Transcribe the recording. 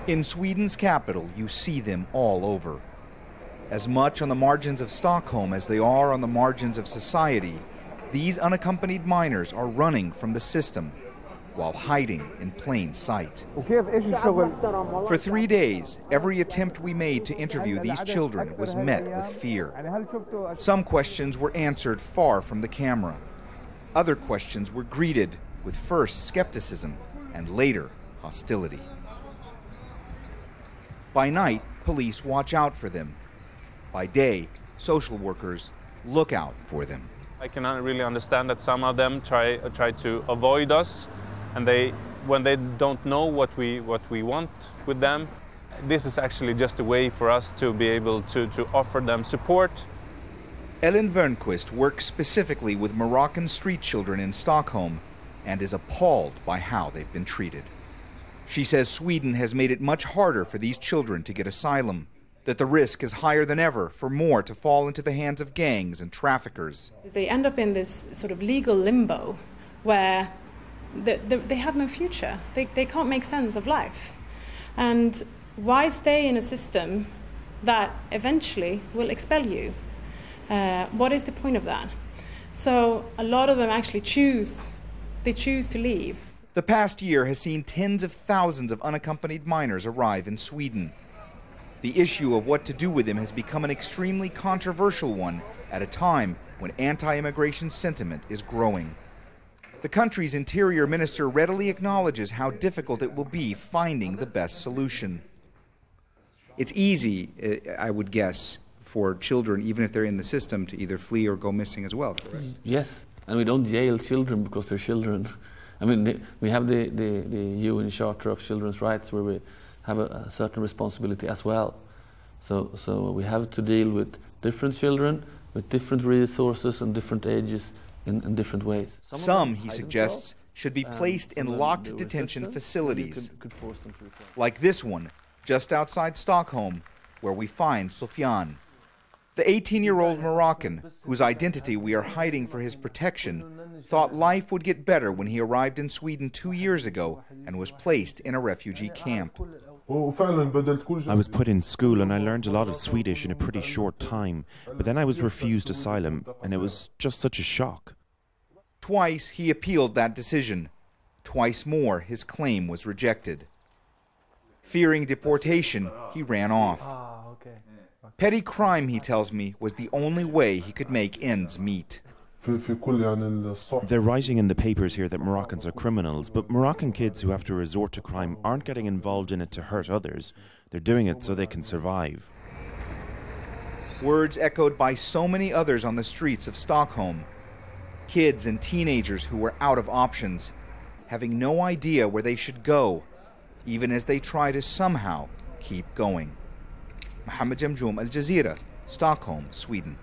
In Sweden's capital, you see them all over. As much on the margins of Stockholm as they are on the margins of society, these unaccompanied minors are running from the system while hiding in plain sight. For 3 days, every attempt we made to interview these children was met with fear. Some questions were answered far from the camera. Other questions were greeted with first skepticism and later hostility. By night, police watch out for them. By day, social workers look out for them. I cannot really understand that some of them try to avoid us, and when they don't know what we want with them, this is actually just a way for us to be able to offer them support. Ellen Wernquist works specifically with Moroccan street children in Stockholm and is appalled by how they've been treated. She says Sweden has made it much harder for these children to get asylum, that the risk is higher than ever for more to fall into the hands of gangs and traffickers. They end up in this sort of legal limbo where they have no future. They can't make sense of life. And why stay in a system that eventually will expel you? What is the point of that? So a lot of them actually choose to leave. The past year has seen tens of thousands of unaccompanied minors arrive in Sweden. The issue of what to do with them has become an extremely controversial one at a time when anti-immigration sentiment is growing. The country's interior minister readily acknowledges how difficult it will be finding the best solution. It's easy, I would guess, for children, even if they're in the system, to either flee or go missing as well, correct? Yes, and we don't jail children because they're children. I mean, we have the UN Charter of Children's Rights where we have a certain responsibility as well. So we have to deal with different children, with different resources and different ages in different ways. Some, he suggests, should be placed in locked detention facilities, like this one just outside Stockholm, where we find Sofyan. The 18-year-old Moroccan, whose identity we are hiding for his protection, thought life would get better when he arrived in Sweden 2 years ago and was placed in a refugee camp. I was put in school and I learned a lot of Swedish in a pretty short time, but then I was refused asylum and it was just such a shock. Twice he appealed that decision. Twice more his claim was rejected. Fearing deportation, he ran off. Petty crime, he tells me, was the only way he could make ends meet. They're writing in the papers here that Moroccans are criminals, but Moroccan kids who have to resort to crime aren't getting involved in it to hurt others. They're doing it so they can survive. Words echoed by so many others on the streets of Stockholm. Kids and teenagers who were out of options, having no idea where they should go, even as they try to somehow keep going. Mohammed Jamjoom, Al Jazeera, Stockholm, Sweden.